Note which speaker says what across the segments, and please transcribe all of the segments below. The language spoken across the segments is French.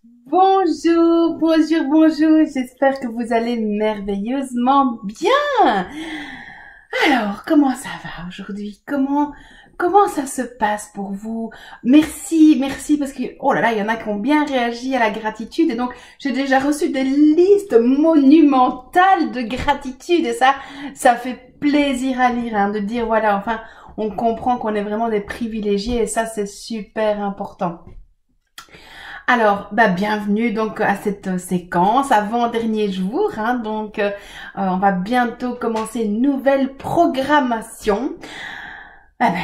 Speaker 1: Bonjour, bonjour, bonjour. J'espère que vous allez merveilleusement bien. Alors, comment ça va aujourd'hui? Comment ça se passe pour vous? Merci parce que, oh là là, il y en a qui ont bien réagi à la gratitude et donc j'ai déjà reçu des listes monumentales de gratitude et ça fait plaisir à lire, hein, de dire voilà, enfin, on comprend qu'on est vraiment des privilégiés et ça c'est super important. Alors, bienvenue donc à cette séquence avant-dernier jour, hein, donc on va bientôt commencer une nouvelle programmation.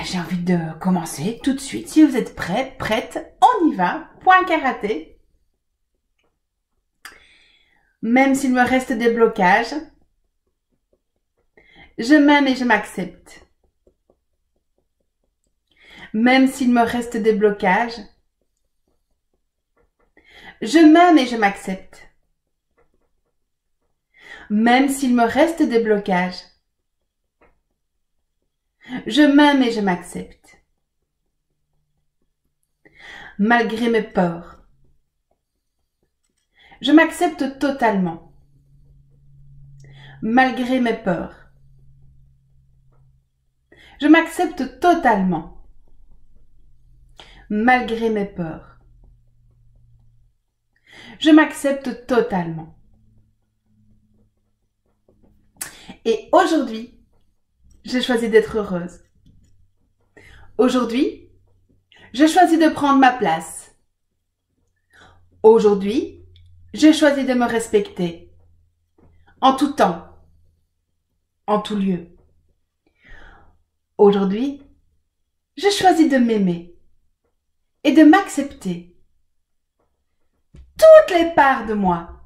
Speaker 1: J'ai envie de commencer tout de suite. Si vous êtes prêts, prête, on y va. Point karaté. Même s'il me reste des blocages, je m'aime et je m'accepte. Même s'il me reste des blocages, je m'aime et je m'accepte. Même s'il me reste des blocages, je m'aime et je m'accepte. Malgré mes peurs, je m'accepte totalement. Malgré mes peurs, je m'accepte totalement. Malgré mes peurs, je m'accepte totalement. Et aujourd'hui, j'ai choisi d'être heureuse. Aujourd'hui, j'ai choisi de prendre ma place. Aujourd'hui, j'ai choisi de me respecter. En tout temps, en tout lieu. Aujourd'hui, j'ai choisi de m'aimer et de m'accepter. Toutes les parts de moi.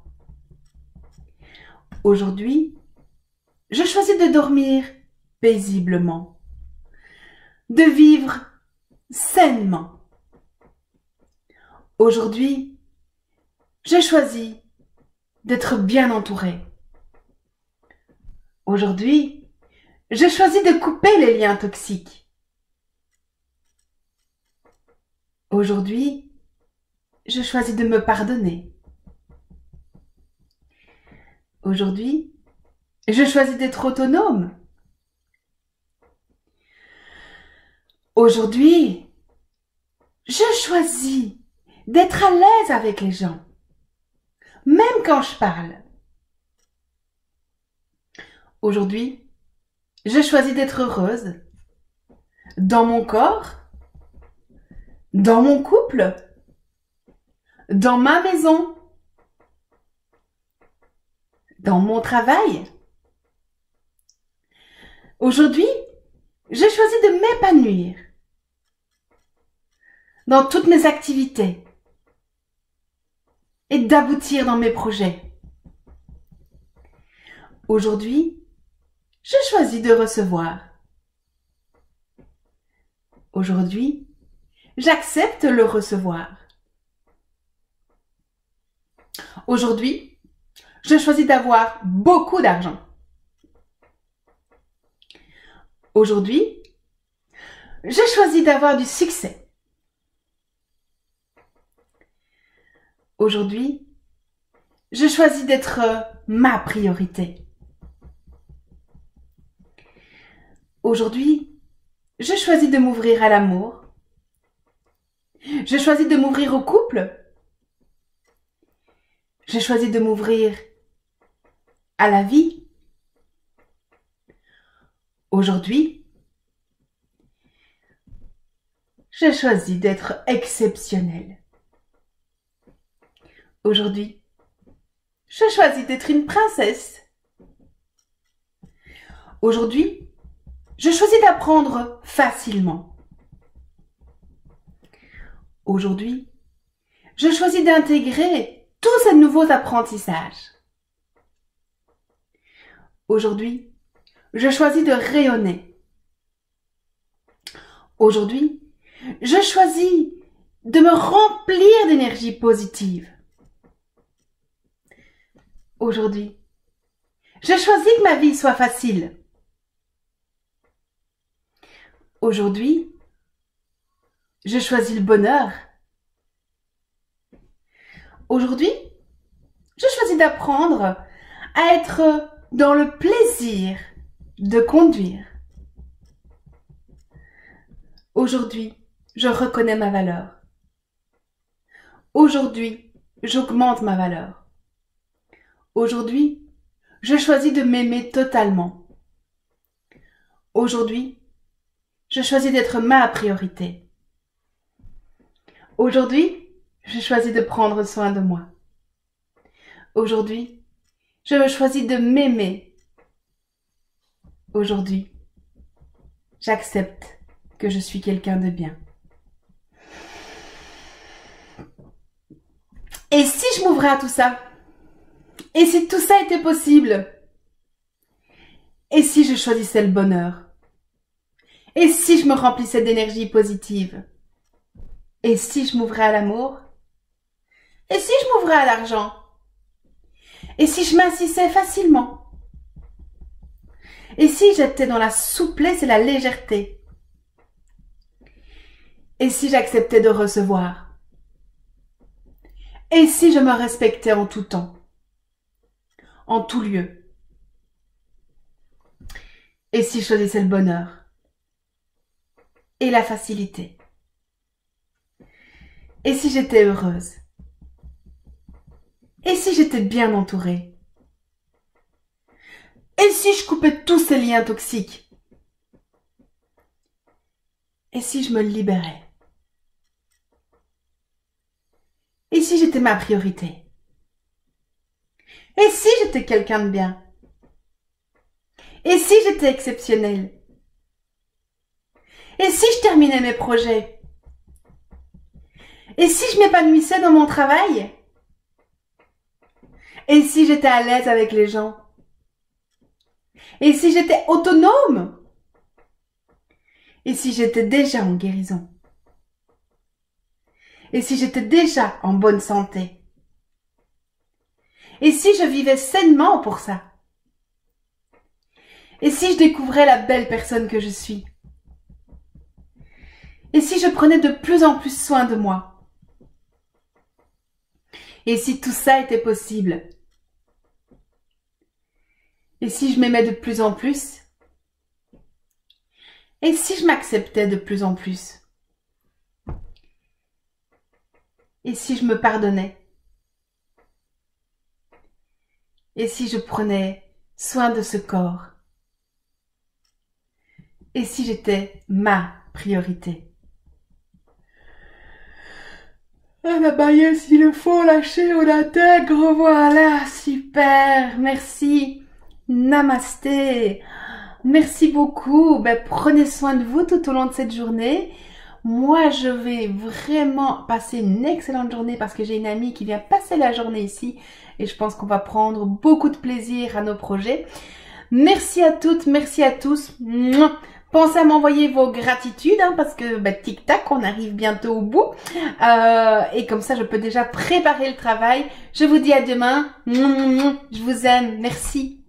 Speaker 1: Aujourd'hui, je choisis de dormir paisiblement, de vivre sainement. Aujourd'hui, j'ai choisi d'être bien entourée. Aujourd'hui, j'ai choisi de couper les liens toxiques. Aujourd'hui, je choisis de me pardonner. Aujourd'hui, je choisis d'être autonome. Aujourd'hui, je choisis d'être à l'aise avec les gens, même quand je parle. Aujourd'hui, je choisis d'être heureuse dans mon corps, dans mon couple, dans ma maison, dans mon travail. Aujourd'hui, j'ai choisi de m'épanouir dans toutes mes activités et d'aboutir dans mes projets. Aujourd'hui, je choisis de recevoir. Aujourd'hui, j'accepte le recevoir. Aujourd'hui, je choisis d'avoir beaucoup d'argent. Aujourd'hui, je choisis d'avoir du succès. Aujourd'hui, je choisis d'être ma priorité. Aujourd'hui, je choisis de m'ouvrir à l'amour. Je choisis de m'ouvrir au couple. Je choisis de m'ouvrir à la vie. Aujourd'hui, je choisis d'être exceptionnelle. Aujourd'hui, je choisis d'être une princesse. Aujourd'hui, je choisis d'apprendre facilement. Aujourd'hui, je choisis d'intégrer tous ces nouveaux apprentissages. Aujourd'hui, je choisis de rayonner. Aujourd'hui, je choisis de me remplir d'énergie positive. Aujourd'hui, je choisis que ma vie soit facile. Aujourd'hui, je choisis le bonheur. Aujourd'hui, je choisis d'apprendre à être dans le plaisir de conduire. Aujourd'hui, je reconnais ma valeur. Aujourd'hui, j'augmente ma valeur. Aujourd'hui, je choisis de m'aimer totalement. Aujourd'hui, je choisis d'être ma priorité. Aujourd'hui, je choisis de prendre soin de moi. Aujourd'hui, je choisis de m'aimer. Aujourd'hui, j'accepte que je suis quelqu'un de bien. Et si je m'ouvrais à tout ça? Et si tout ça était possible? Et si je choisissais le bonheur? Et si je me remplissais d'énergie positive? Et si je m'ouvrais à l'amour? Et si je m'ouvrais à l'argent? Et si je m'assisais facilement? Et si j'étais dans la souplesse et la légèreté? Et si j'acceptais de recevoir? Et si je me respectais en tout temps? En tout lieu? Et si je choisissais le bonheur? Et la facilité? Et si j'étais heureuse? Et si j'étais bien entourée? Et si je coupais tous ces liens toxiques? Et si je me libérais? Et si j'étais ma priorité? Et si j'étais quelqu'un de bien? Et si j'étais exceptionnelle? Et si je terminais mes projets? Et si je m'épanouissais dans mon travail? Et si j'étais à l'aise avec les gens? Et si j'étais autonome? Et si j'étais déjà en guérison? Et si j'étais déjà en bonne santé? Et si je vivais sainement pour ça? Et si je découvrais la belle personne que je suis? Et si je prenais de plus en plus soin de moi? Et si tout ça était possible? Et si je m'aimais de plus en plus? Et si je m'acceptais de plus en plus? Et si je me pardonnais? Et si je prenais soin de ce corps? Et si j'étais ma priorité? Ah, la bailleuse, il le faut lâcher, on intègre, voilà, super, merci, namasté, merci beaucoup, prenez soin de vous tout au long de cette journée. Moi, je vais vraiment passer une excellente journée parce que j'ai une amie qui vient passer la journée ici et je pense qu'on va prendre beaucoup de plaisir à nos projets. Merci à toutes, merci à tous. Pensez à m'envoyer vos gratitudes parce que tic-tac, on arrive bientôt au bout. Et comme ça, je peux déjà préparer le travail. Je vous dis à demain. Je vous aime. Merci.